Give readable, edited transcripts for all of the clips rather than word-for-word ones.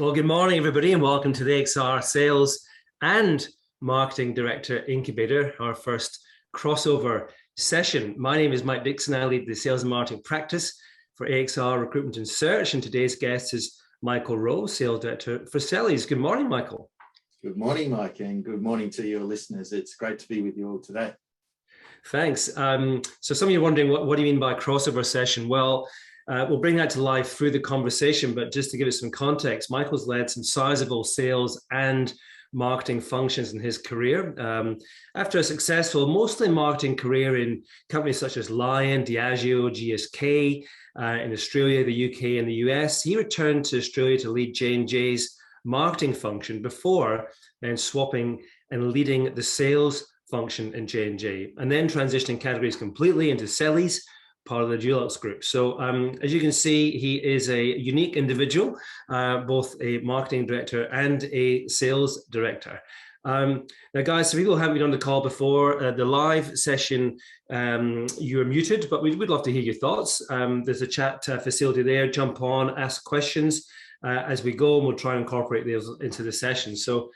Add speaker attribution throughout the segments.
Speaker 1: Well, good morning, everybody, and welcome to the XR Sales and Marketing Director Incubator, our first crossover session. My name is Mike Dixon. I lead the sales and marketing practice for AXR Recruitment and Search, and today's guest is Michael Rowe, Sales Director for Sellies. Good morning, Michael.
Speaker 2: Good morning, Mike, and good morning to your listeners. It's great to be with you all today.
Speaker 1: Thanks. So some of you are wondering, what do you mean by crossover session? Well, we'll bring that to life through the conversation, but just to give us some context, Michael's led some sizable sales and marketing functions in his career. After a successful, mostly marketing career in companies such as Lion, Diageo, GSK, in Australia, the UK, and the US, he returned to Australia to lead J&J's marketing function before then swapping and leading the sales function in J&J, and then transitioning categories completely into Sellies, part of the DuluxGroup. So as you can see, he is a unique individual, both a marketing director and a sales director. Now, guys, so people haven't been on the call before. The live session, you're muted, but we would love to hear your thoughts. There's a chat facility there. Jump on, ask questions as we go, and we'll try and incorporate those into the session. So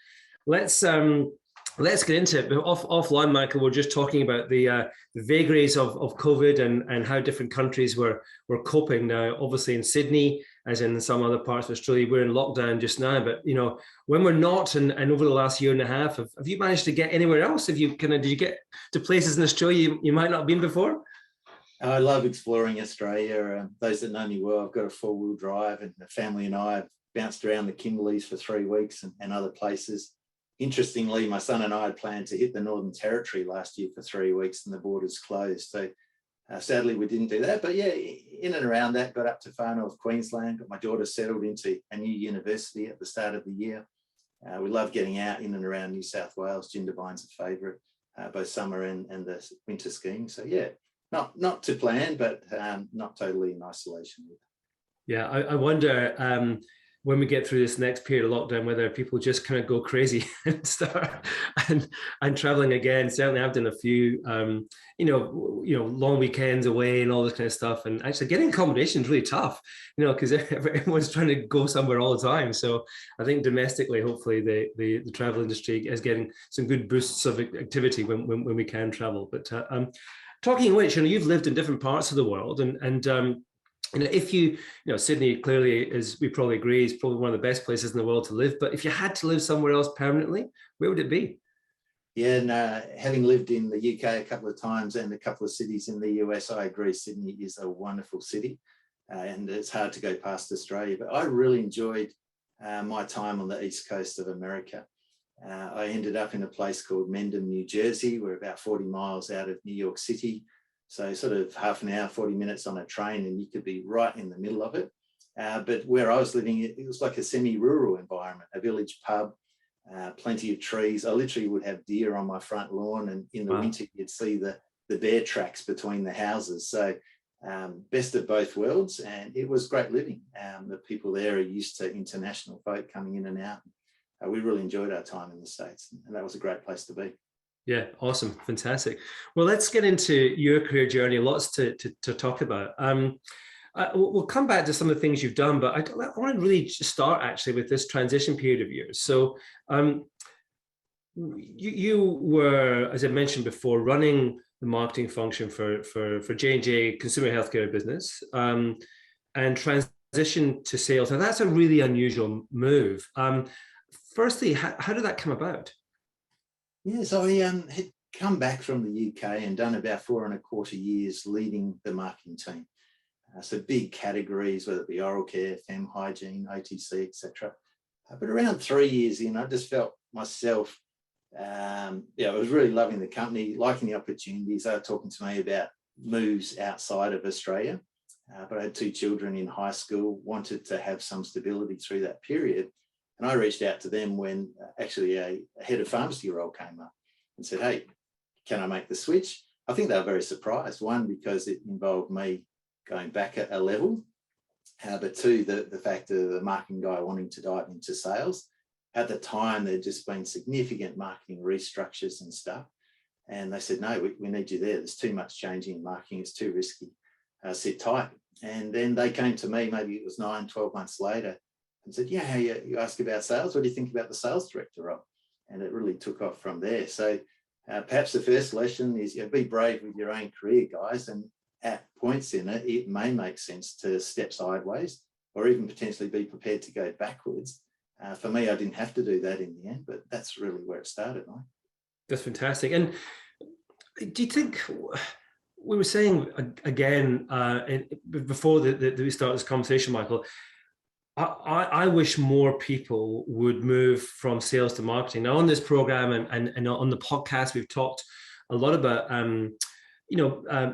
Speaker 1: let's get into it. But offline, Michael, we're just talking about the vagaries of COVID and how different countries were coping. Now, obviously in Sydney, as in some other parts of Australia, we're in lockdown just now. But you know, when we're not, and over the last year and a half, have you managed to get anywhere else? Did you get to places in Australia you might not have been before?
Speaker 2: I love exploring Australia. Those that know me well, I've got a four-wheel drive, and the family and I have bounced around the Kimberleys for 3 weeks and other places. Interestingly, my son and I had planned to hit the Northern Territory last year for 3 weeks, and the borders closed. So sadly, we didn't do that. But yeah, in and around that, got up to far north Queensland, got my daughter settled into a new university at the start of the year. We love getting out in and around New South Wales. Jindabyne's a favourite, both summer and the winter skiing. So yeah, not to plan, but not totally in isolation.
Speaker 1: Yeah, I wonder when we get through this next period of lockdown, whether people just kind of go crazy and start and traveling again. Certainly, I've done a few, long weekends away and all this kind of stuff. And actually, getting accommodation is really tough, because everyone's trying to go somewhere all the time. So I think domestically, hopefully, the travel industry is getting some good boosts of activity when we can travel. But talking of which, you've lived in different parts of the world, and if Sydney clearly, as we probably agree, is probably one of the best places in the world to live. But if you had to live somewhere else permanently, where would it be?
Speaker 2: Yeah, and having lived in the UK a couple of times and a couple of cities in the US, I agree Sydney is a wonderful city, and it's hard to go past Australia. But I really enjoyed my time on the east coast of America. I ended up in a place called Mendham, New Jersey. We're about 40 miles out of New York City. So sort of half an hour, 40 minutes on a train, and you could be right in the middle of it. But where I was living, it was like a semi-rural environment, a village pub, plenty of trees. I literally would have deer on my front lawn, and in the winter, you'd see the bear tracks between the houses. So best of both worlds, and it was great living. The people there are used to international folk coming in and out. We really enjoyed our time in the States, and that was a great place to be.
Speaker 1: Yeah, awesome, fantastic. Well, let's get into your career journey. Lots to talk about. We'll come back to some of the things you've done, but I want to really start actually with this transition period of yours. So you were, as I mentioned before, running the marketing function for J&J Consumer Healthcare business, and transitioned to sales. Now that's a really unusual move. Firstly, how did that come about?
Speaker 2: Yeah, so I had come back from the UK and done about 4.25 years leading the marketing team. So big categories, whether it be oral care, fem hygiene, OTC, etc. But around 3 years in, I just felt myself, I was really loving the company, liking the opportunities. They were talking to me about moves outside of Australia. But I had 2 children in high school, wanted to have some stability through that period. And I reached out to them when actually a head of pharmacy role came up and said, hey, can I make the switch? I think they were very surprised. One, because it involved me going back a level, but two, the fact of the marketing guy wanting to dive into sales. At the time, there'd just been significant marketing restructures and stuff. And they said, no, we need you there. There's too much changing in marketing. It's too risky. Sit tight. And then they came to me, maybe it was 9, 12 months later, and said, yeah, you ask about sales, what do you think about the sales director role? And it really took off from there. So perhaps the first lesson is, be brave with your own career, guys, and at points in it, it may make sense to step sideways or even potentially be prepared to go backwards. For me, I didn't have to do that in the end, but that's really where it started, Mike.
Speaker 1: That's fantastic. And do you think, we were saying again before we start this conversation, Michael, I wish more people would move from sales to marketing. Now, on this program and on the podcast, we've talked a lot about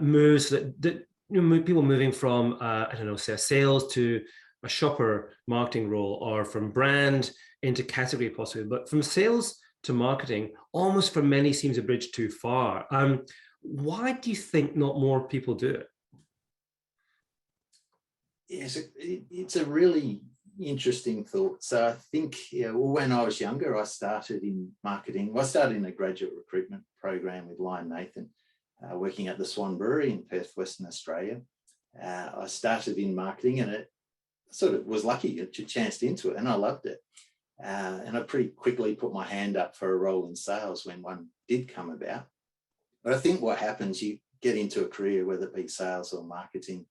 Speaker 1: moves that people moving from say sales to a shopper marketing role, or from brand into category possibly, but from sales to marketing, almost for many seems a bridge too far. Why do you think not more people do it?
Speaker 2: Yes, it's a really interesting thought. So I think when I was younger, I started in marketing. I started in a graduate recruitment program with Lion Nathan, working at the Swan Brewery in Perth, Western Australia. I started in marketing, and it sort of was lucky to chanced into it, and I loved it. And I pretty quickly put my hand up for a role in sales when one did come about. But I think what happens, you get into a career, whether it be sales or marketing,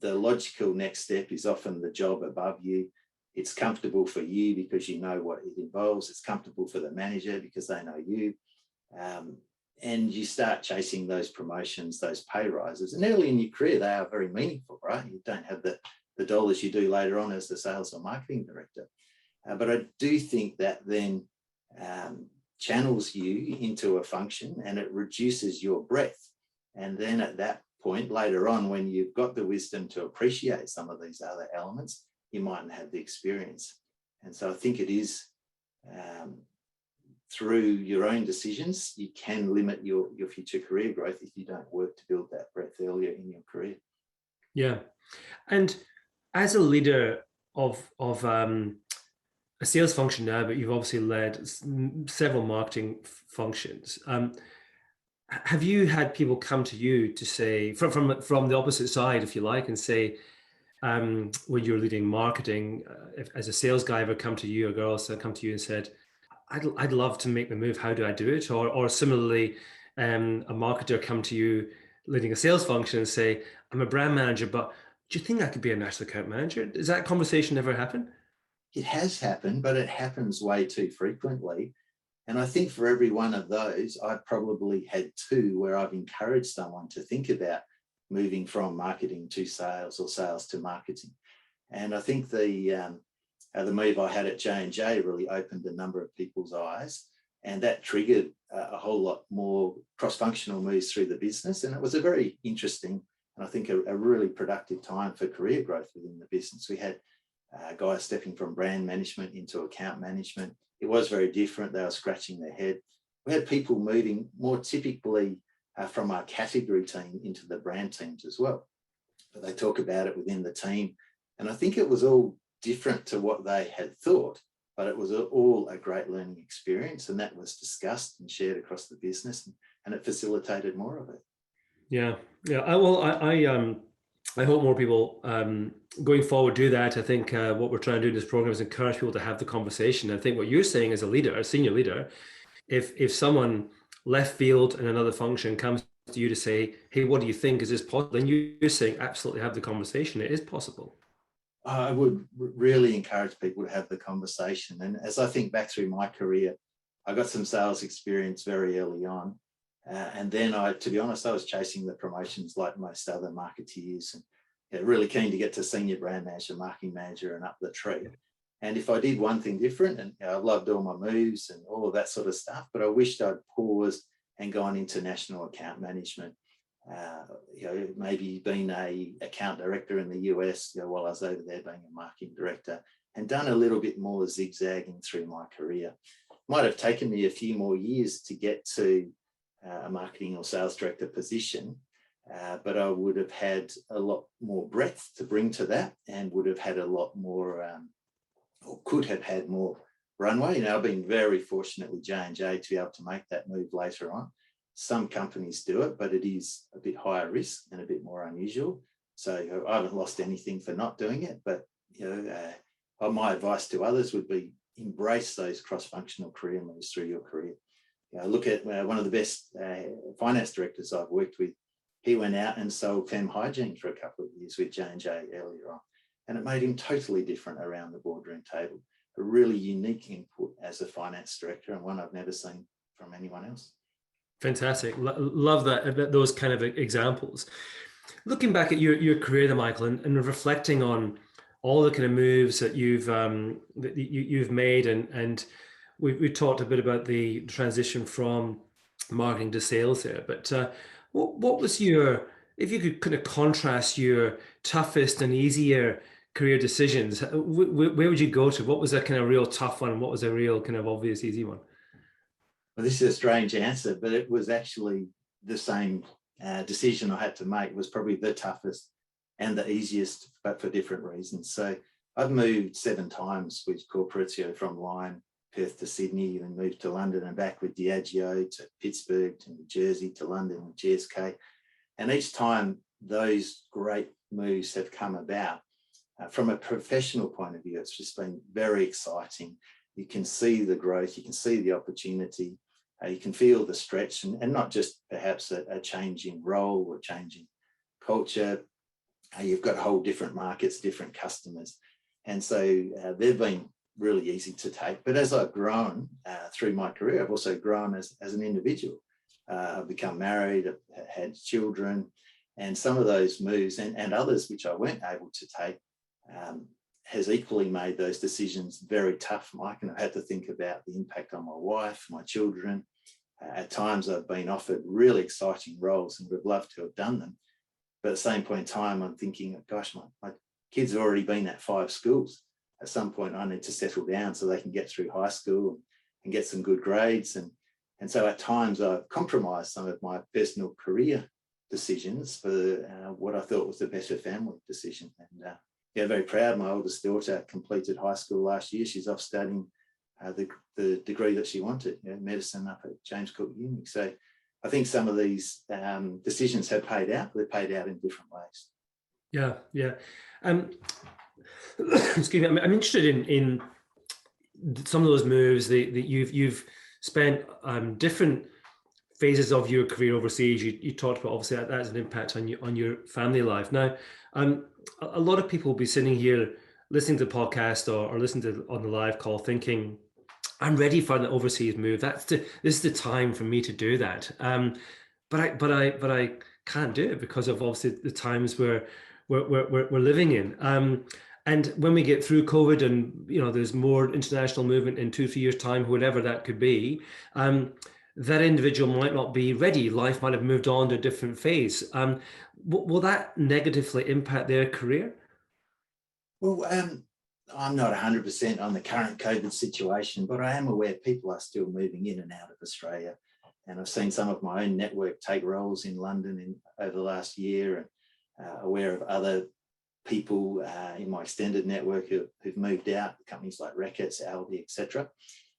Speaker 2: the logical next step is often the job above you. It's comfortable for you because you know what it involves. It's comfortable for the manager because they know you. And you start chasing those promotions, those pay rises. And early in your career, they are very meaningful, right? You don't have the dollars you do later on as the sales or marketing director. But I do think that then channels you into a function, and it reduces your breadth. And then at that point later on, when you've got the wisdom to appreciate some of these other elements, you mightn't have the experience. And so I think it is through your own decisions, you can limit your future career growth if you don't work to build that breadth earlier in your career. Yeah.
Speaker 1: And as a leader of a sales function now, but you've obviously led several marketing functions. Have you had people come to you to say, from the opposite side, if you like, and say, when you're leading marketing, as a sales guy ever come to you, or girl come to you and said, I'd love to make the move, how do I do it? Or similarly, a marketer come to you leading a sales function and say, I'm a brand manager, but do you think I could be a national account manager? Does that conversation ever happen?
Speaker 2: It has happened, but it happens way too frequently. And I think for every one of those, I've probably had two where I've encouraged someone to think about moving from marketing to sales or sales to marketing. And I think the move I had at J&J really opened a number of people's eyes, and that triggered a whole lot more cross-functional moves through the business. And it was a very interesting, and I think a really productive time for career growth within the business. We had guys stepping from brand management into account management. It was very different. They were scratching their head. We had people moving more typically from our category team into the brand teams as well. But they talk about it within the team. And I think it was all different to what they had thought, but it was all a great learning experience. And that was discussed and shared across the business, and it facilitated more of it.
Speaker 1: Yeah. I hope more people going forward do that. I think what we're trying to do in this program is encourage people to have the conversation. I think what you're saying as a leader, a senior leader, if someone left field in another function comes to you to say, hey, what do you think? Is this possible? Then you're saying absolutely have the conversation. It is possible.
Speaker 2: I would really encourage people to have the conversation. And as I think back through my career, I got some sales experience very early on. And then to be honest, I was chasing the promotions like most other marketeers, and really keen to get to senior brand manager, marketing manager, and up the tree. And if I did one thing different, and I loved all my moves and all of that sort of stuff, but I wished I'd paused and gone into national account management. Maybe been a account director in the US while I was over there being a marketing director, and done a little bit more zigzagging through my career. Might have taken me a few more years to get to a marketing or sales director position, but I would have had a lot more breadth to bring to that, and would have had a lot more, or could have had more runway. I've been very fortunate with J&J to be able to make that move later on. Some companies do it, but it is a bit higher risk and a bit more unusual. So I haven't lost anything for not doing it, but my advice to others would be embrace those cross-functional career moves through your career. Look at one of the best finance directors I've worked with. He went out and sold fem hygiene for a couple of years with J&J earlier on, and it made him totally different around the boardroom table. A really unique input as a finance director, and one I've never seen from anyone else.
Speaker 1: Fantastic. Love that, those kind of examples. Looking back at your career there, Michael, and reflecting on all the kind of moves that you've made, and we talked a bit about the transition from marketing to sales there, but what was if you could kind of contrast your toughest and easier career decisions, where would you go to? What was a kind of real tough one? What was a real kind of obvious easy one?
Speaker 2: Well, this is a strange answer, but it was actually the same decision I had to make. It was probably the toughest and the easiest, but for different reasons. So I've moved 7 times with corporates, from Lyme, Perth to Sydney, and moved to London and back with Diageo, to Pittsburgh, to New Jersey, to London with GSK. And each time those great moves have come about, from a professional point of view, it's just been very exciting. You can see the growth, you can see the opportunity, you can feel the stretch, and not just perhaps a change in role or change in culture. You've got whole different markets, different customers. And so they've been really easy to take. But as I've grown through my career, I've also grown as an individual. I've become married, I've had children, and some of those moves and others which I weren't able to take has equally made those decisions very tough, Mike. And I've had to think about the impact on my wife, my children. At times I've been offered really exciting roles and would love to have done them. But at the same point in time, I'm thinking, gosh, my kids have already been at 5 schools. At some point, I need to settle down so they can get through high school and get some good grades. And so at times I've compromised some of my personal career decisions for what I thought was the better family decision. And very proud. My oldest daughter completed high school last year. She's off studying the degree that she wanted, medicine up at James Cook Uni. So I think some of these decisions have paid out, but they've paid out in different ways.
Speaker 1: Yeah. Excuse me. I'm interested in some of those moves that you've spent different phases of your career overseas. You talked about, obviously, that has an impact on your family life. Now, a lot of people will be sitting here listening to the podcast or listening to on the live call thinking, I'm ready for an overseas move. This is the time for me to do that. But I can't do it because of obviously the times we're living in. And when we get through COVID and there's more international movement in 2-3 years' time, whatever that could be, that individual might not be ready. Life might have moved on to a different phase. Will that negatively impact their career?
Speaker 2: Well, I'm not 100% on the current COVID situation, but I am aware people are still moving in and out of Australia. And I've seen some of my own network take roles in London over the last year, and aware of other people in my extended network who've moved out, companies like Reckitt's, Aldi, etc.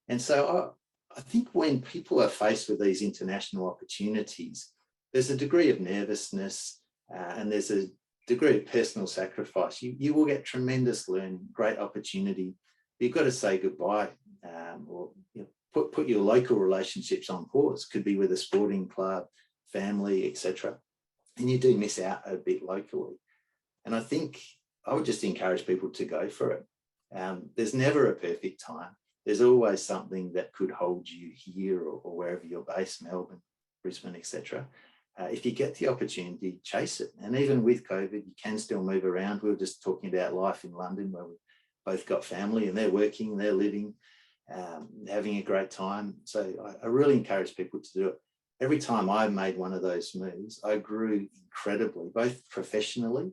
Speaker 2: And so I think when people are faced with these international opportunities, there's a degree of nervousness and there's a degree of personal sacrifice. You will get tremendous learning, great opportunity. You've got to say goodbye or put your local relationships on pause. Could be with a sporting club, family, etc. And you do miss out a bit locally. And I think I would just encourage people to go for it. There's never a perfect time. There's always something that could hold you here or wherever you're based, Melbourne, Brisbane, etc. If you get the opportunity, chase it. And even with COVID, you can still move around. We were just talking about life in London, where we've both got family and they're working, they're living, having a great time. So I really encourage people to do it. Every time I made one of those moves, I grew incredibly, both professionally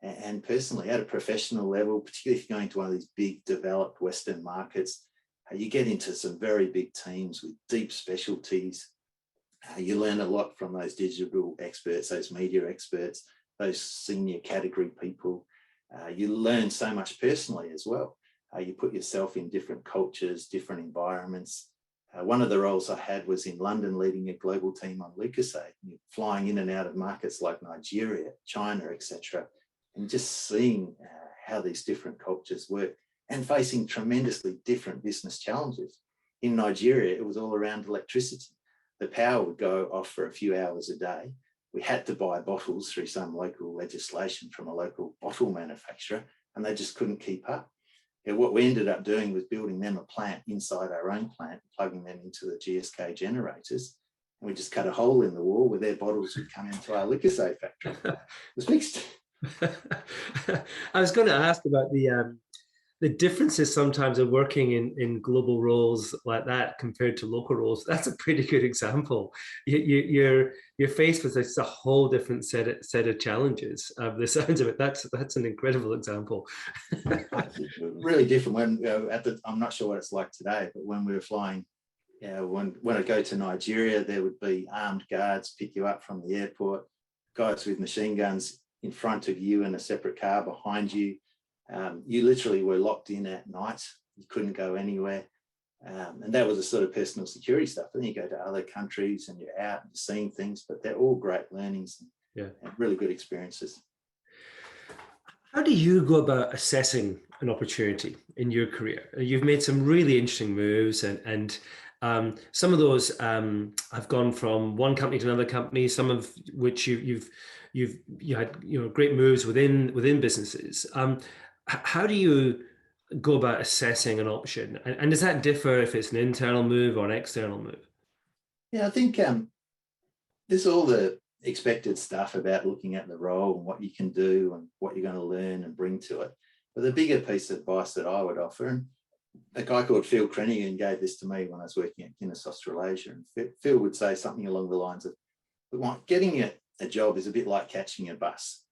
Speaker 2: and personally. At a professional level, particularly if you're going to one of these big developed Western markets, you get into some very big teams with deep specialties. You learn a lot from those digital experts, those media experts, those senior category people. You learn so much personally as well. You put yourself in different cultures, different environments. One of the roles I had was in London, leading a global team on Lucozade, flying in and out of markets like Nigeria, China, etc., and just seeing how these different cultures work. and facing tremendously different business challenges. In Nigeria, it was all around electricity. The power would go off for a few hours a day. We had to buy bottles through some local legislation from a local bottle manufacturer, and they just couldn't keep up. And what we ended up doing was building them a plant inside our own plant, plugging them into the GSK generators. And we just cut a hole in the wall where their bottles would come into our liquor safe factory. It was fixed.
Speaker 1: I was going to ask about the differences sometimes of working in global roles like that compared to local roles. That's a pretty good example. You're faced with a whole different set of challenges. The sounds of it, that's an incredible example.
Speaker 2: Really different. When I'm not sure what it's like today, but when we were flying, when I go to Nigeria, there would be armed guards pick you up from the airport, guys with machine guns in front of you and a separate car behind you. You literally were locked in at night. You couldn't go anywhere. And that was the sort of personal security stuff. Then you go to other countries and you're out and you're seeing things, but they're all great learnings and really good experiences.
Speaker 1: How do you go about assessing an opportunity in your career? You've made some really interesting moves, and some of those have gone from one company to another company. Some of which you had great moves within businesses. How do you go about assessing an option, and does that differ if it's an internal move or an external move?
Speaker 2: Yeah, I think there's all the expected stuff about looking at the role and what you can do and what you're going to learn and bring to it. But the bigger piece of advice that I would offer, and a guy called Phil Crenigan gave this to me when I was working at Guinness Australasia, and Phil would say something along the lines of, getting a job is a bit like catching a bus.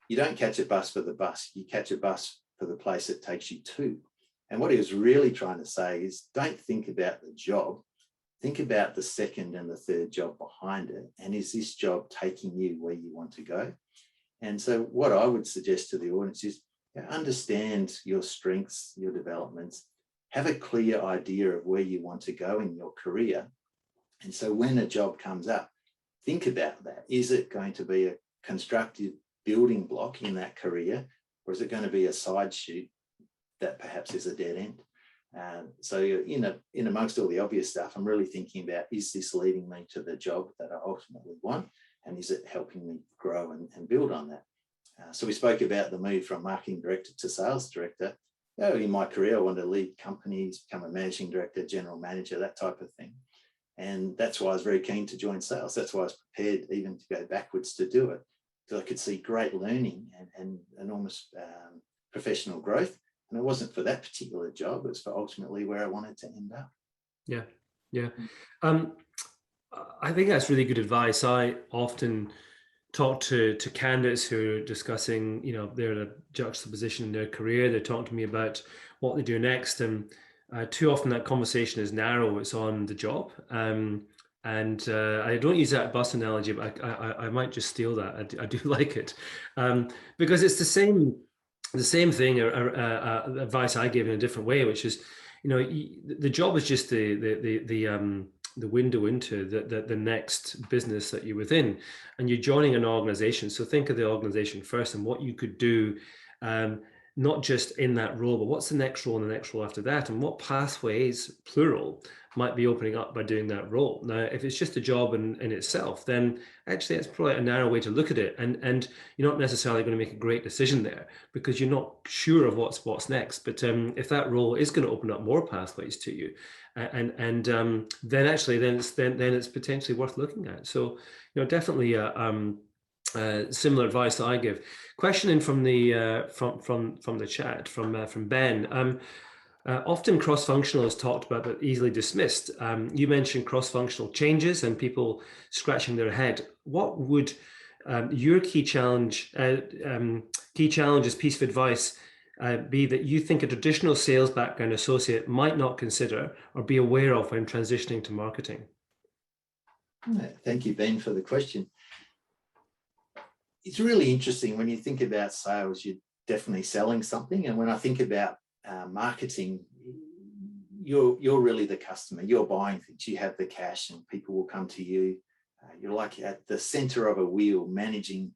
Speaker 2: You don't catch a bus for the bus, you catch a bus for the place it takes you to. And what he was really trying to say is, don't think about the job, think about the second and the third job behind it. And is this job taking you where you want to go? And so what I would suggest to the audience is, understand your strengths, your developments, have a clear idea of where you want to go in your career. And so when a job comes up, think about that. Is it going to be a constructive building block in that career, or is it going to be a side shoot that perhaps is a dead end? So in amongst all the obvious stuff, I'm really thinking about, is this leading me to the job that I ultimately want? And is it helping me grow and build on that? So we spoke about the move from marketing director to sales director. In my career, I wanted to lead companies, become a managing director, general manager, that type of thing. And that's why I was very keen to join sales. That's why I was prepared even to go backwards to do it, because I could see great learning and enormous professional growth. And it wasn't for that particular job, it was for ultimately where I wanted to end up.
Speaker 1: Yeah. I think that's really good advice. I often talk to candidates who are discussing, they're in a juxtaposition in their career. They talk to me about what they do next. And too often that conversation is narrow. It's on the job. And I don't use that bus analogy, but I might just steal that. I do like it, because it's the same thing, advice I give in a different way, which is, the job is just the window into the next business that you're within, and you're joining an organization. So think of the organization first and what you could do, not just in that role, but what's the next role and the next role after that, and what pathways, plural, might be opening up by doing that role. Now, if it's just a job in itself, then actually it's probably a narrow way to look at it, and you're not necessarily going to make a great decision there because you're not sure of what's next. But if that role is going to open up more pathways to you, then it's potentially worth looking at. So definitely similar advice that I give. Question in from the from the chat from Ben. Often cross-functional is talked about but easily dismissed. You mentioned cross-functional changes and people scratching their head. What would your key challenges, piece of advice be that you think a traditional sales background associate might not consider or be aware of when transitioning to marketing?
Speaker 2: Thank you, Ben, for the question. It's really interesting when you think about sales, you're definitely selling something. And when I think about marketing, you're really the customer. You're buying things. You have the cash and people will come to you. You're like at the center of a wheel, managing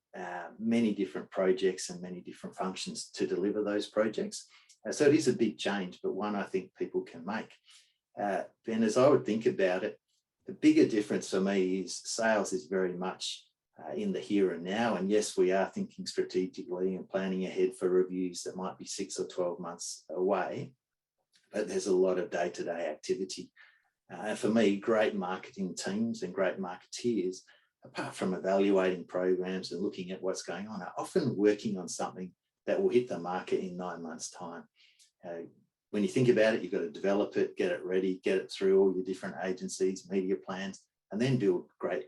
Speaker 2: many different projects and many different functions to deliver those projects. So it is a big change, but one I think people can make. Ben, as I would think about it, the bigger difference for me is sales is very much in the here and now. And yes, we are thinking strategically and planning ahead for reviews that might be 6 or 12 months away, but there's a lot of day-to-day activity. For me, great marketing teams and great marketeers, apart from evaluating programs and looking at what's going on, are often working on something that will hit the market in 9 months' time. When you think about it, you've got to develop it, get it ready, get it through all your different agencies, media plans, and then build great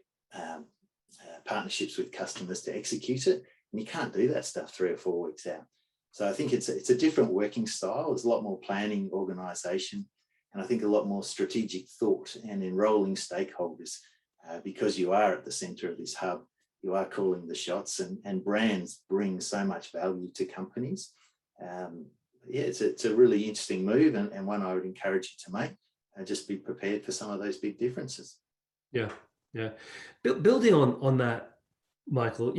Speaker 2: partnerships with customers to execute it. And you can't do that stuff 3 or 4 weeks out. So I think it's a different working style. There's a lot more planning, organisation, and I think a lot more strategic thought and enrolling stakeholders because you are at the centre of this hub. You are calling the shots, and brands bring so much value to companies. Yeah, it's a really interesting move, and one I would encourage you to make. Just be prepared for some of those big differences.
Speaker 1: Yeah, yeah. Building on that, Michael,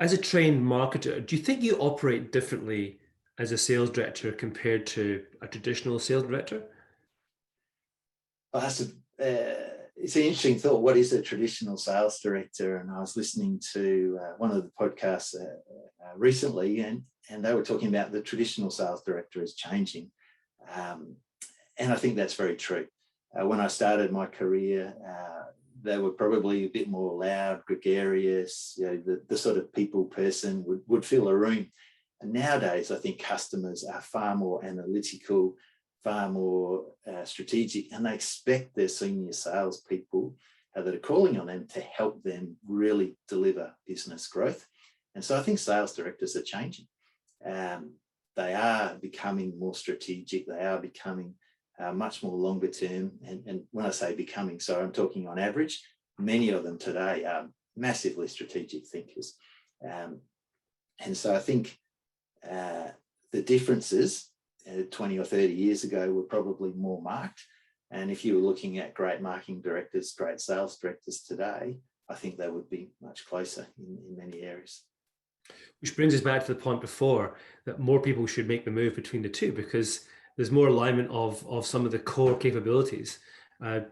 Speaker 1: as a trained marketer, do you think you operate differently as a sales director compared to a traditional sales director?
Speaker 2: Well, it's an interesting thought. What is a traditional sales director? And I was listening to one of the podcasts recently, and they were talking about the traditional sales director is changing. And I think that's very true. When I started my career, they were probably a bit more loud, gregarious, the sort of people person would fill a room. And nowadays, I think customers are far more analytical, far more strategic, and they expect their senior salespeople that are calling on them to help them really deliver business growth. And so I think sales directors are changing. They are becoming more strategic. They are becoming much more longer term. And when I say becoming, so I'm talking on average, many of them today are massively strategic thinkers. And so I think the differences 20 or 30 years ago were probably more marked. And if you were looking at great marketing directors, great sales directors today, I think they would be much closer in many areas.
Speaker 1: Which brings us back to the point before that more people should make the move between the two, because there's more alignment of some of the core capabilities,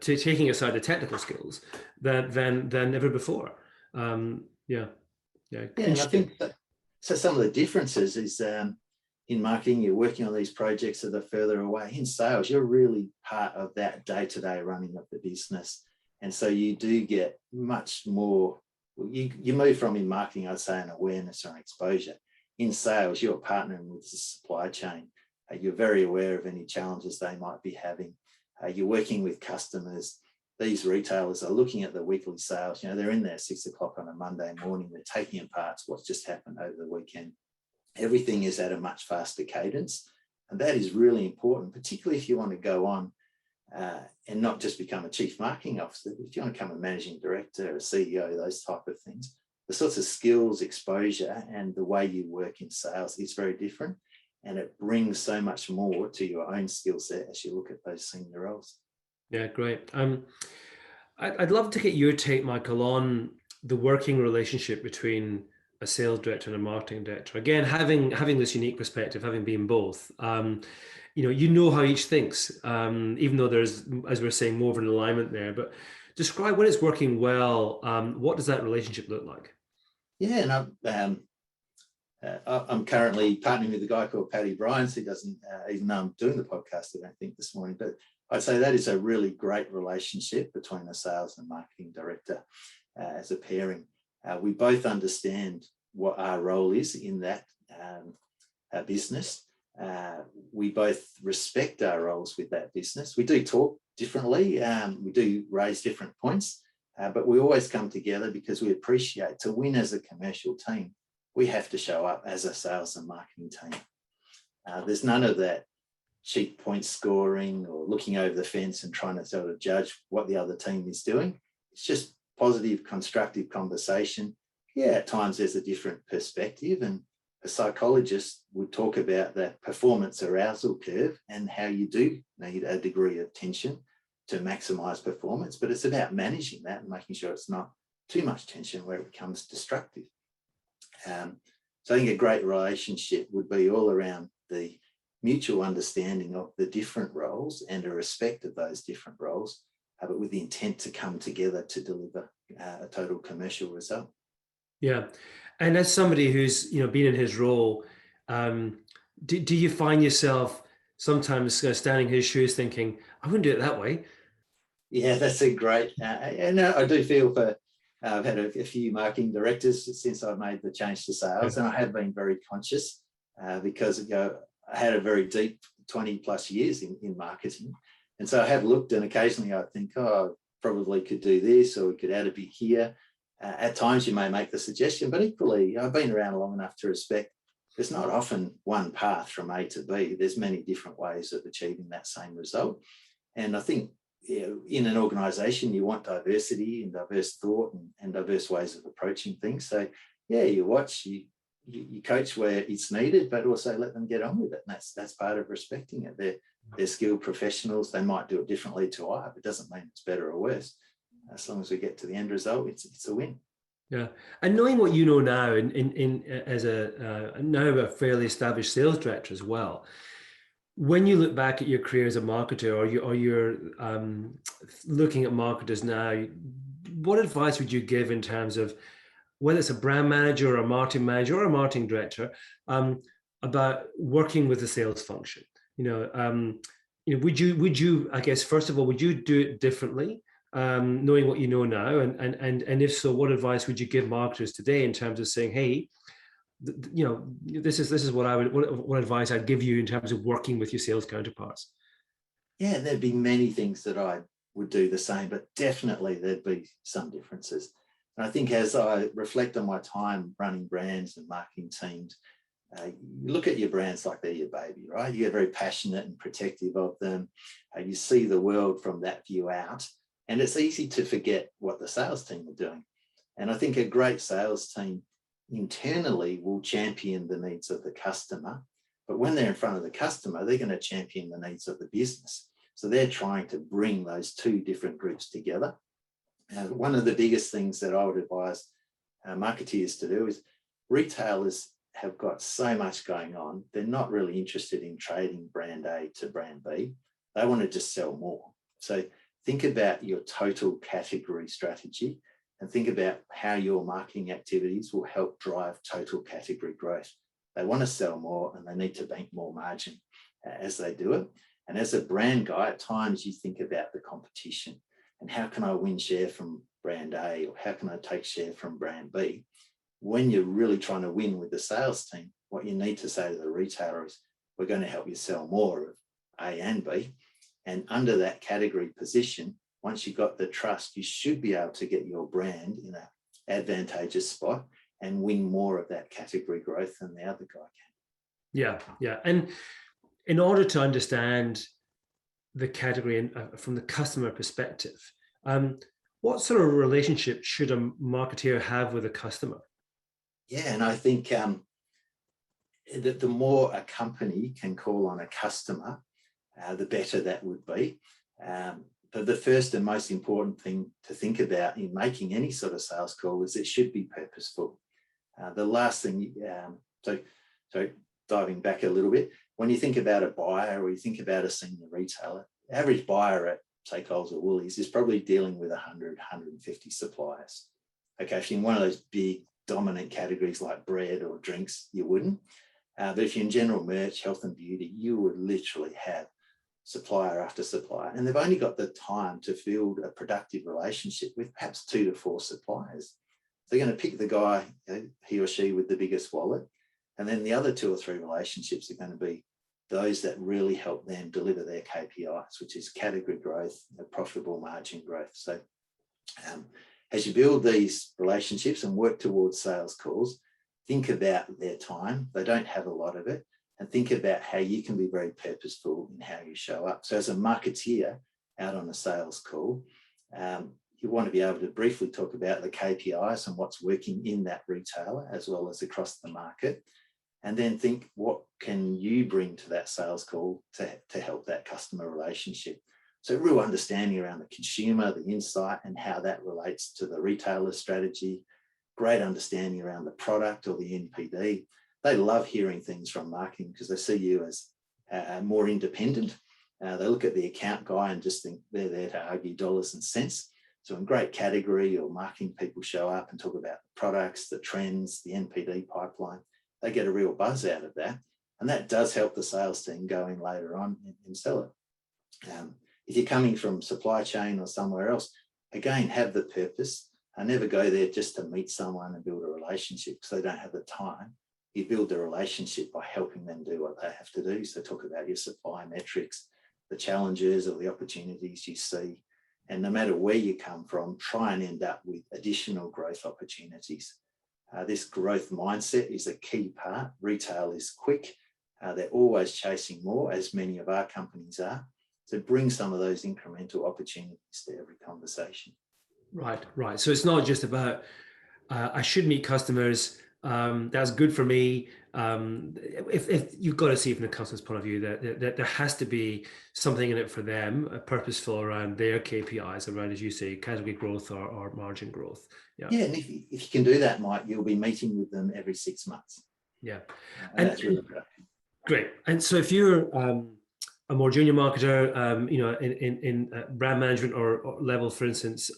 Speaker 1: taking aside the technical skills than ever before. Yeah.
Speaker 2: And I think that, so some of the differences is in marketing, you're working on these projects that are further away. In sales, you're really part of that day-to-day running of the business. And so you do get much more, you move from in marketing, I'd say, an awareness or an exposure. In sales, you're partnering with the supply chain. You're very aware of any challenges they might be having. You're working with customers. These retailers are looking at the weekly sales. They're in there at 6 o'clock on a Monday morning. They're taking apart what's just happened over the weekend. Everything is at a much faster cadence. And that is really important, particularly if you want to go on and not just become a chief marketing officer, but if you want to become a managing director, a CEO, those type of things. The sorts of skills, exposure, and the way you work in sales is very different. And it brings so much more to your own skill set as you look at those senior roles.
Speaker 1: Yeah, great. I'd love to get your take, Michael, on the working relationship between a sales director and a marketing director. Again, having this unique perspective, having been both, you know how each thinks, even though there's, as we're saying, more of an alignment there. But describe when it's working well. What does that relationship look like?
Speaker 2: Yeah, and I'm currently partnering with a guy called Paddy Bryans, who doesn't even know I'm doing the podcast, I don't think, this morning. But I'd say that is a really great relationship between a sales and marketing director as a pairing. We both understand what our role is in that business. We both respect our roles with that business. We do talk differently. We do raise different points, but we always come together because we appreciate, to win as a commercial team, we have to show up as a sales and marketing team. There's none of that cheap point scoring or looking over the fence and trying to sort of judge what the other team is doing. It's just positive, constructive conversation. Yeah, at times there's a different perspective, and a psychologist would talk about that performance arousal curve and how you do need a degree of tension to maximize performance, but it's about managing that and making sure it's not too much tension where it becomes destructive. So I think a great relationship would be all around the mutual understanding of the different roles and a respect of those different roles, but with the intent to come together to deliver a total commercial result.
Speaker 1: Yeah. And as somebody who's, been in his role, do you find yourself sometimes standing in his shoes thinking, I wouldn't do it that way?
Speaker 2: Yeah, that's a great, and I do feel for, I've had a few marketing directors since I made the change to sales, and I have been very conscious because I had a very deep 20 plus years in marketing. And so I have looked, and occasionally I think, oh, I probably could do this, or we could add a bit here. At times you may make the suggestion, but equally I've been around long enough to respect there's not often one path from A to B. There's many different ways of achieving that same result. And I think in an organisation, you want diversity and diverse thought and diverse ways of approaching things. So yeah, you watch, you coach where it's needed, but also let them get on with it. And that's part of respecting it. They're skilled professionals. They might do it differently to I, but it doesn't mean it's better or worse. As long as we get to the end result, it's a win.
Speaker 1: Yeah, and knowing what you know now, as now a fairly established sales director as well, when you look back at your career as a marketer, or you're looking at marketers now, what advice would you give in terms of whether it's a brand manager or a marketing manager or a marketing director about working with the sales function? Would you, I guess, first of all, would you do it differently? Knowing what you know now, and if so, what advice would you give marketers today in terms of saying, hey, this is what advice I'd give you in terms of working with your sales counterparts?
Speaker 2: Yeah, there'd be many things that I would do the same, but definitely there'd be some differences. And I think as I reflect on my time running brands and marketing teams, you look at your brands like they're your baby, right? You get very passionate and protective of them. You see the world from that view out. And it's easy to forget what the sales team are doing. And I think a great sales team internally will champion the needs of the customer. But when they're in front of the customer, they're going to champion the needs of the business. So they're trying to bring those two different groups together. And one of the biggest things that I would advise marketeers to do is retailers have got so much going on. They're not really interested in trading brand A to brand B. They want to just sell more. So think about your total category strategy and think about how your marketing activities will help drive total category growth. They want to sell more and they need to bank more margin as they do it. And as a brand guy, at times you think about the competition and how can I win share from brand A, or how can I take share from brand B? When you're really trying to win with the sales team, what you need to say to the retailer is, we're going to help you sell more of A and B. And under that category position, once you've got the trust, you should be able to get your brand in an advantageous spot and win more of that category growth than the other guy can.
Speaker 1: Yeah. And in order to understand the category and from the customer perspective, what sort of relationship should a marketeer have with a customer?
Speaker 2: Yeah, and I think that the more a company can call on a customer, the better that would be. But the first and most important thing to think about in making any sort of sales call is it should be purposeful. The last thing, so diving back a little bit, when you think about a buyer or you think about a senior retailer, the average buyer at, say, Coles or Woolies is probably dealing with 100, 150 suppliers. Okay, if you're in one of those big dominant categories like bread or drinks, you wouldn't. But if you're in general merch, health and beauty, you would literally have supplier after supplier, and they've only got the time to build a productive relationship with perhaps 2 to 4 suppliers. They're going to pick the guy, he or she with the biggest wallet, and then the other 2 or 3 relationships are going to be those that really help them deliver their KPIs, which is category growth, profitable margin growth. So as you build these relationships and work towards sales calls, think about their time. They don't have a lot of it. And think about how you can be very purposeful in how you show up. So as a marketeer out on a sales call, you want to be able to briefly talk about the KPIs and what's working in that retailer as well as across the market. And then think, what can you bring to that sales call to help that customer relationship? So real understanding around the consumer, the insight, and how that relates to the retailer's strategy. Great understanding around the product or the NPD. They love hearing things from marketing because they see you as more independent. They look at the account guy and just think they're there to argue dollars and cents. So when great category or marketing people show up and talk about the products, the trends, the NPD pipeline, they get a real buzz out of that. And that does help the sales team go in later on and sell it. If you're coming from supply chain or somewhere else, again, have the purpose. I never go there just to meet someone and build a relationship because they don't have the time. You build the relationship by helping them do what they have to do. So talk about your supply metrics, the challenges or the opportunities you see. And no matter where you come from, try and end up with additional growth opportunities. This growth mindset is a key part. Retail is quick. They're always chasing more, as many of our companies are. So bring some of those incremental opportunities to every conversation.
Speaker 1: Right, right. So it's not just about, I should meet customers, that's good for me. If you've got to see from the customer's point of view that there has to be something in it for them, purposeful around their KPIs, around, as you say, category growth or margin growth.
Speaker 2: Yeah, and if you can do that, Mike, you'll be meeting with them every 6 months.
Speaker 1: Yeah,
Speaker 2: and that's really productive.
Speaker 1: Great. And so if you're a more junior marketer, in brand management or level, for instance,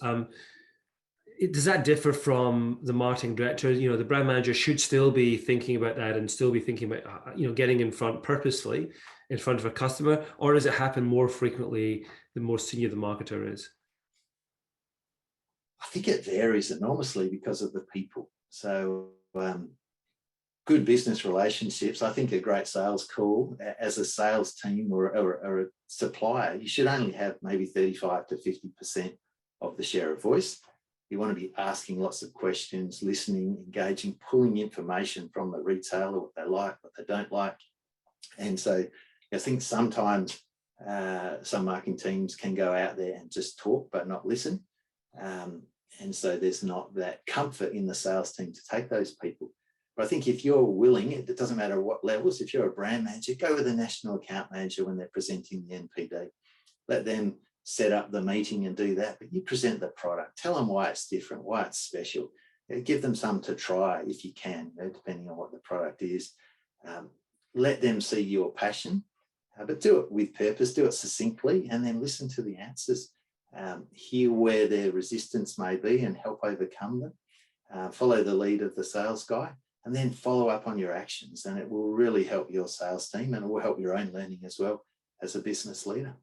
Speaker 1: does that differ from the marketing director? The brand manager should still be thinking about that and still be thinking about, getting in front purposefully in front of a customer, or does it happen more frequently the more senior the marketer is?
Speaker 2: I think it varies enormously because of the people. So good business relationships, I think a great sales call as a sales team or a supplier, you should only have maybe 35 to 50% of the share of voice. You want to be asking lots of questions, listening, engaging, pulling information from the retailer, what they like, what they don't like. And so I think sometimes some marketing teams can go out there and just talk but not listen. And so there's not that comfort in the sales team to take those people. But I think if you're willing, it doesn't matter what levels, if you're a brand manager, go with a national account manager when they're presenting the NPD. Let them set up the meeting and do that, but you present the product, tell them why it's different, why it's special. Give them some to try if you can, depending on what the product is. Let them see your passion, but do it with purpose, do it succinctly, and then listen to the answers. Hear where their resistance may be and help overcome them. Follow the lead of the sales guy, and then follow up on your actions, and it will really help your sales team, and it will help your own learning as well as a business leader.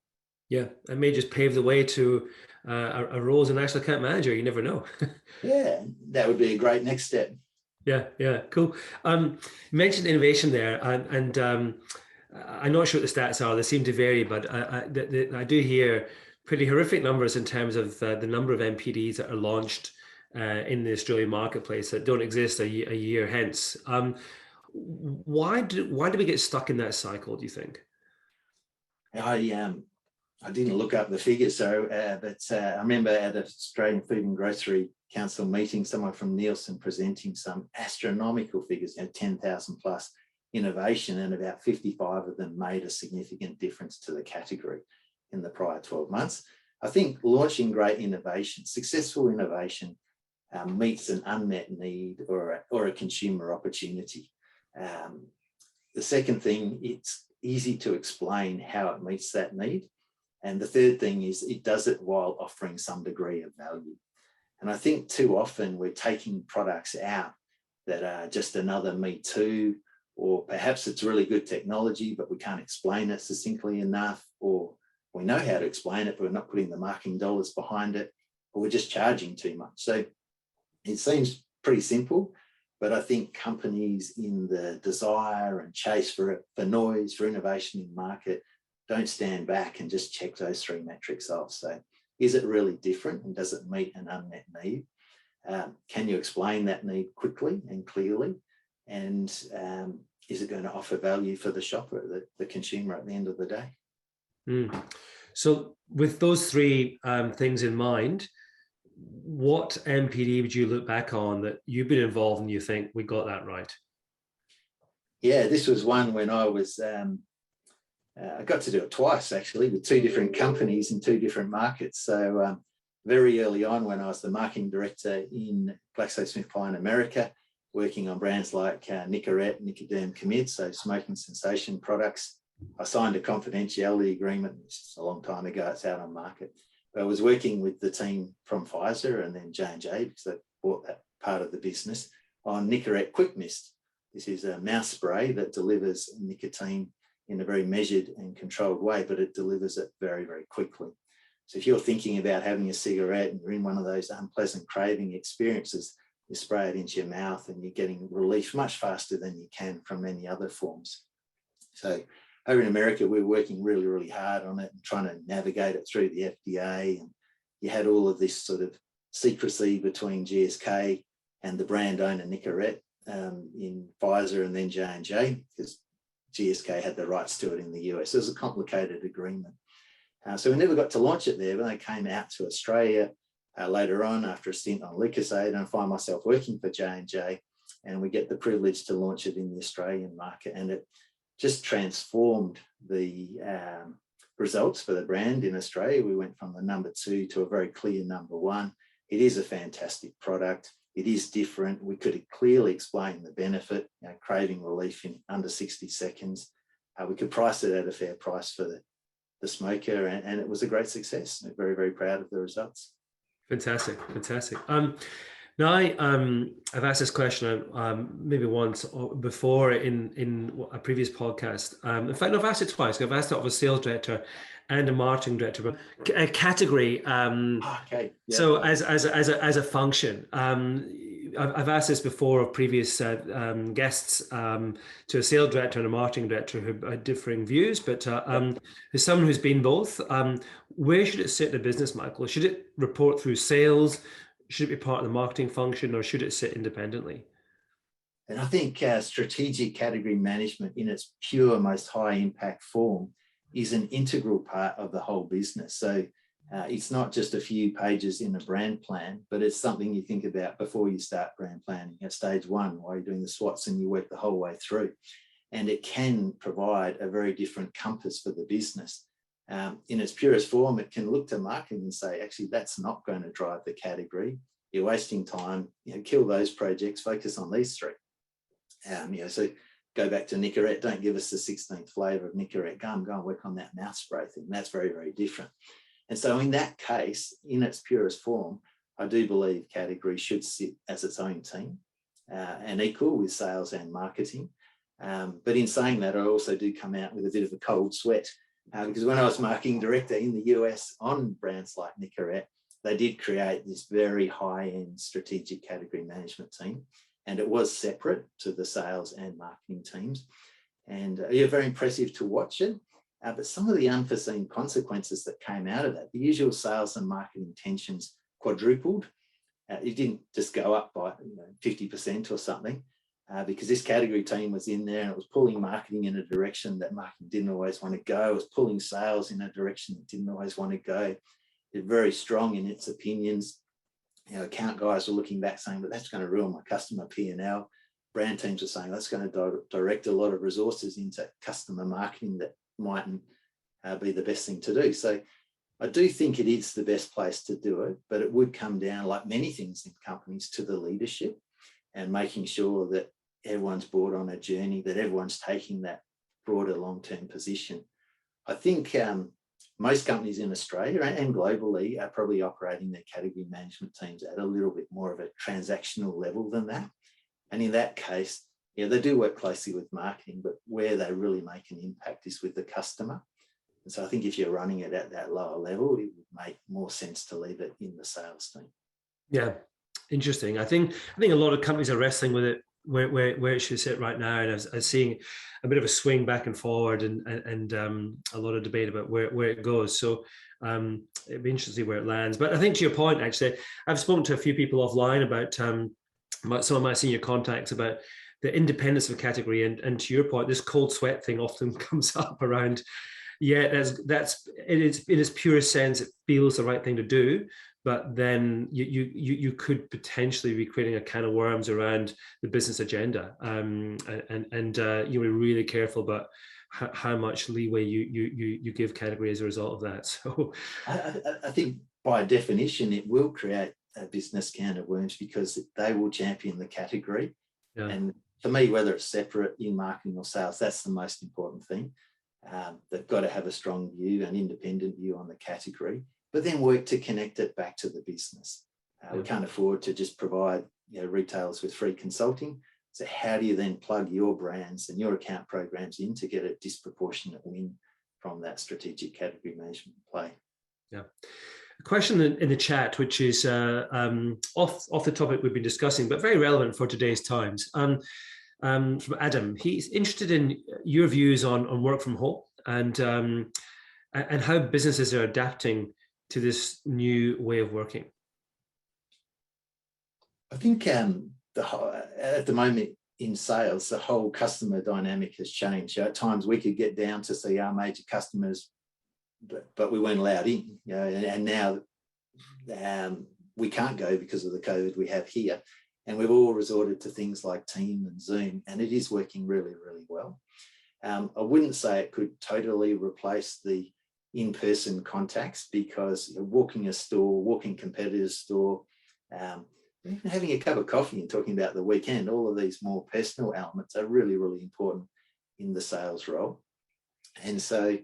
Speaker 1: Yeah, it may just pave the way to a role as a national account manager. You never know.
Speaker 2: Yeah, that would be a great next step.
Speaker 1: Yeah, cool. You mentioned innovation there, and I'm not sure what the stats are. They seem to vary, but I do hear pretty horrific numbers in terms of the number of NPDs that are launched in the Australian marketplace that don't exist a year hence. Why do we get stuck in that cycle, do you think?
Speaker 2: I didn't look up the figures, but I remember at an Australian Food and Grocery Council meeting, someone from Nielsen presenting some astronomical figures, 10,000 plus innovation, and about 55 of them made a significant difference to the category in the prior 12 months. I think launching great innovation, successful innovation, meets an unmet need or a consumer opportunity. The second thing, it's easy to explain how it meets that need. And the third thing is it does it while offering some degree of value. And I think too often we're taking products out that are just another me too, or perhaps it's really good technology, but we can't explain it succinctly enough, or we know how to explain it, but we're not putting the marketing dollars behind it, or we're just charging too much. So it seems pretty simple, but I think companies in the desire and chase for noise, for innovation in market, don't stand back and just check those three metrics off. So is it really different, and does it meet an unmet need? Can you explain that need quickly and clearly? And is it going to offer value for the shopper, the consumer at the end of the day?
Speaker 1: So with those three things in mind, what NPD would you look back on that you've been involved and you think we got that right?
Speaker 2: Yeah, this was one when I was I got to do it twice, actually, with two different companies in two different markets. So very early on, when I was the marketing director in GlaxoSmithKline America, working on brands like Nicorette, Nicoderm Commit, so smoking cessation products, I signed a confidentiality agreement. It's a long time ago, it's out on market. But I was working with the team from Pfizer and then J&J, because they bought that part of the business, on Nicorette Quick Mist. This is a mouth spray that delivers nicotine in a very measured and controlled way, but it delivers it very, very quickly. So if you're thinking about having a cigarette and you're in one of those unpleasant craving experiences, you spray it into your mouth and you're getting relief much faster than you can from many other forms. So over in America, we were working really, really hard on it and trying to navigate it through the FDA. And you had all of this sort of secrecy between GSK and the brand owner Nicorette in Pfizer and then J&J, because GSK had the rights to it in the US. It was a complicated agreement. So we never got to launch it there, but they came out to Australia later on after a stint on Lucozade, and I find myself working for J&J, and we get the privilege to launch it in the Australian market. And it just transformed the results for the brand in Australia. We went from the number 2 to a very clear number 1. It is a fantastic product. It is different. We could clearly explain the benefit, craving relief in under 60 seconds. We could price it at a fair price for the smoker, and it was a great success. I'm very, very proud of the results.
Speaker 1: Fantastic, fantastic. Now, I've asked this question maybe once before in a previous podcast. In fact, I've asked it twice. I've asked it of a sales director and a marketing director, but a category.
Speaker 2: Okay. Yeah.
Speaker 1: So as a function, I've asked this before of previous guests to a sales director and a marketing director who had differing views, but as someone who's been both, where should it sit in the business, Michael? Should it report through sales? Should it be part of the marketing function, or should it sit independently?
Speaker 2: And I think strategic category management in its pure, most high impact form is an integral part of the whole business. So it's not just a few pages in a brand plan, but it's something you think about before you start brand planning at stage 1, while you're doing the SWOTs, and you work the whole way through. And it can provide a very different compass for the business. In its purest form, it can look to marketing and say, actually, that's not going to drive the category. You're wasting time. Kill those projects. Focus on these 3. So go back to Nicorette. Don't give us the 16th flavour of Nicorette gum. Go and work on that mouth spray thing. That's very, very different. And so in that case, in its purest form, I do believe category should sit as its own team and equal with sales and marketing. But in saying that, I also do come out with a bit of a cold sweat. Because when I was marketing director in the US on brands like Nicorette, they did create this very high-end strategic category management team, and it was separate to the sales and marketing teams. And very impressive to watch it. But some of the unforeseen consequences that came out of that, the usual sales and marketing intentions quadrupled. It didn't just go up by 50% or something. Because this category team was in there and it was pulling marketing in a direction that marketing didn't always want to go. It was pulling sales in a direction it didn't always want to go. It's very strong in its opinions. Account guys were looking back saying, but that's going to ruin my customer P&L. Brand teams were saying, that's going to direct a lot of resources into customer marketing that mightn't be the best thing to do. So I do think it is the best place to do it, but it would come down, like many things in companies, to the leadership and making sure that everyone's brought on a journey, that everyone's taking that broader long-term position. I think most companies in Australia and globally are probably operating their category management teams at a little bit more of a transactional level than that. And in that case, they do work closely with marketing, but where they really make an impact is with the customer. And so I think if you're running it at that lower level, it would make more sense to leave it in the sales team.
Speaker 1: Yeah, interesting. I think a lot of companies are wrestling with it, where it should sit right now, and I was seeing a bit of a swing back and forward, and a lot of debate about where it goes. So it'd be interesting to see where it lands. But I think to your point, actually, I've spoken to a few people offline about some of my senior contacts about the independence of a category, and to your point, this cold sweat thing often comes up around. Yeah, that's in its purest sense, it feels the right thing to do. But then you could potentially be creating a can of worms around the business agenda, and you were really careful about how much leeway you give category as a result of that. So
Speaker 2: I think by definition, it will create a business can of worms because they will champion the category.
Speaker 1: yeah.
Speaker 2: And for me, whether it's separate in marketing or sales, that's the most important thing. They've got to have a strong view, an independent view on the category, but then work to connect it back to the business. We can't afford to just provide retailers with free consulting. So how do you then plug your brands and your account programs in to get a disproportionate win from that strategic category management play?
Speaker 1: Yeah. A question in the chat, which is off the topic we've been discussing, but very relevant for today's times. From Adam, he's interested in your views on work from home and how businesses are adapting to this new way of working.
Speaker 2: I think at the moment in sales, the whole customer dynamic has changed. At times we could get down to see our major customers, but we weren't allowed in. And now we can't go because of the COVID we have here. And we've all resorted to things like Teams and Zoom, and it is working really, really well. I wouldn't say it could totally replace the in-person contacts because walking a store, walking competitor's store, even having a cup of coffee and talking about the weekend, all of these more personal elements are really, really important in the sales role. And so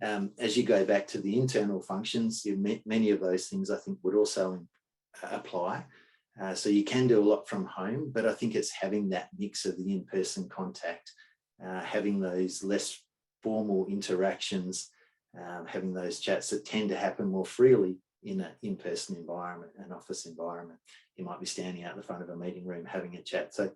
Speaker 2: as you go back to the internal functions, many of those things I think would also apply. So you can do a lot from home, but I think it's having that mix of the in-person contact, having those less formal interactions, having those chats that tend to happen more freely in an in-person environment, an office environment. You might be standing out the front of a meeting room having a chat. So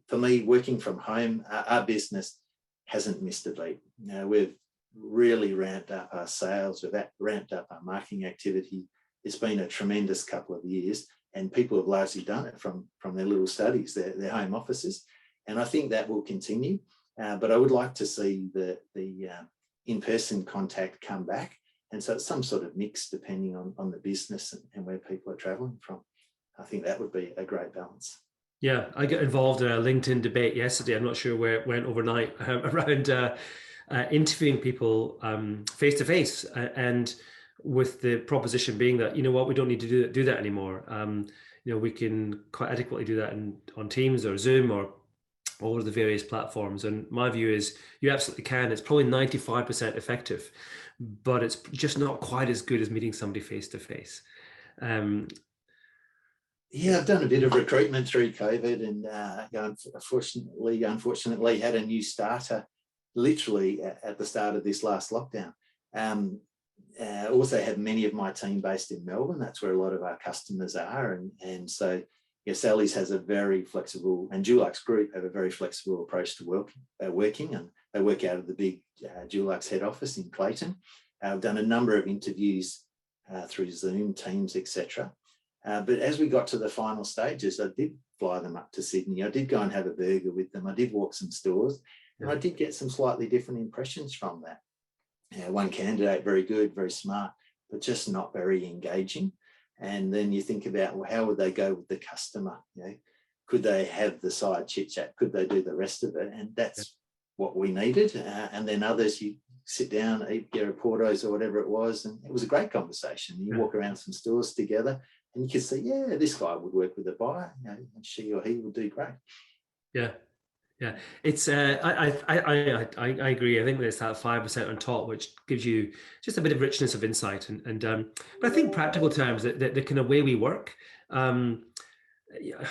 Speaker 2: for me, working from home, our business hasn't missed a beat. We've really ramped up our sales, we've ramped up our marketing activity. It's been a tremendous couple of years, and people have largely done it from their little studies, their home offices. And I think that will continue. But I would like to see the in-person contact come back. And so it's some sort of mix depending on the business and where people are traveling from. I think that would be a great balance.
Speaker 1: Yeah, I got involved in a LinkedIn debate yesterday. I'm not sure where it went overnight around interviewing people face to face, and with the proposition being that, you know what, we don't need to do that anymore. We can quite adequately do that on Teams or Zoom or all of the various platforms. And my view is you absolutely can. It's probably 95% effective, but it's just not quite as good as meeting somebody face to face.
Speaker 2: Yeah, I've done a bit of recruitment through COVID, and unfortunately had a new starter literally at the start of this last lockdown. Also have many of my team based in Melbourne. That's where a lot of our customers are. And so Sally's has a very flexible, and DuluxGroup have a very flexible approach to working, and they work out of the big Dulux head office in Clayton. I've done a number of interviews through Zoom, Teams, etc. But as we got to the final stages, I did fly them up to Sydney. I did go and have a burger with them. I did walk some stores, and I did get some slightly different impressions from that. One candidate, very good, very smart, but just not very engaging. And then you think about, well, how would they go with the customer? Could they have the side chit chat? Could they do the rest of it? And that's what we needed. And then others, you sit down, eat your Portos or whatever it was, and it was a great conversation. You walk around some stores together, and you can see, yeah, this guy would work with a buyer, and she or he would do great.
Speaker 1: Yeah. Yeah, it's I agree. I think there's that 5% on top, which gives you just a bit of richness of insight, but I think practical terms, the kind of way we work,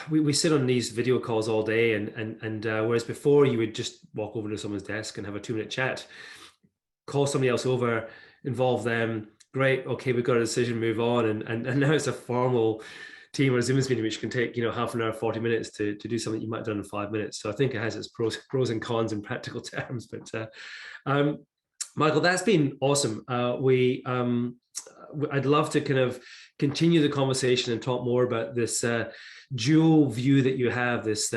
Speaker 1: we sit on these video calls all day, and whereas before you would just walk over to someone's desk and have a 2-minute chat, call somebody else over, involve them, great, okay, we've got a decision, move on, and now it's a formal team or Zoom meeting, which can take half an hour, 40 minutes to do something you might have done in 5 minutes. So I think it has its pros and cons in practical terms. But Michael, that's been awesome. I'd love to kind of continue the conversation and talk more about this dual view that you have, this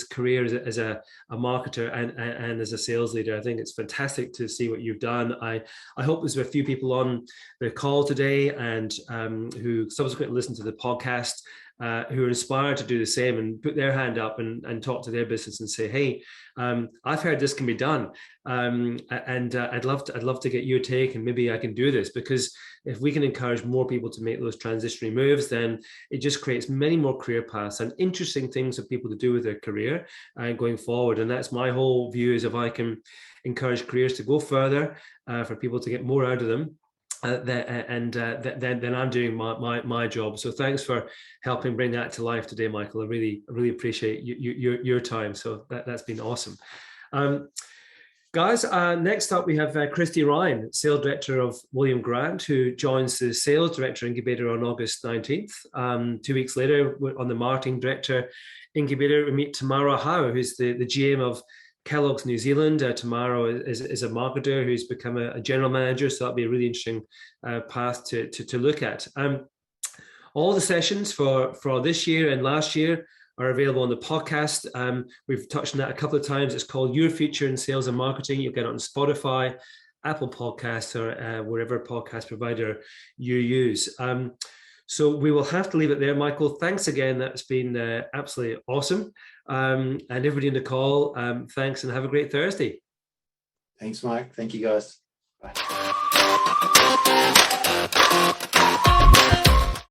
Speaker 1: career as a marketer and as a sales leader. I think it's fantastic to see what you've done. I hope there's a few people on the call today and who subsequently listen to the podcast who are inspired to do the same and put their hand up and talk to their business and say, hey, I've heard this can be done. I'd love to get your take, and maybe I can do this, because if we can encourage more people to make those transitionary moves, then it just creates many more career paths and interesting things for people to do with their career going forward. And that's my whole view, is if I can encourage careers to go further, for people to get more out of them, then I'm doing my job. So thanks for helping bring that to life today, Michael. I really appreciate your time. So that's been awesome. Guys, next up we have Christy Ryan, Sales Director of William Grant, who joins the Sales Director Incubator on August 19th. 2 weeks later, on the Marketing Director Incubator, we meet Tamara Howe, who's the GM of Kellogg's New Zealand. Tamara is a marketer who's become a general manager, so that'll be a really interesting path to look at. All the sessions for this year and last year are available on the podcast. We've touched on that a couple of times. It's called Your Future in Sales and Marketing. You'll get it on Spotify, Apple Podcasts, or wherever podcast provider you use. So we will have to leave it there. Michael, thanks again. That's been absolutely awesome. And everybody in the call, thanks, and have a great Thursday.
Speaker 2: Thanks, Mike. Thank you, guys. Bye.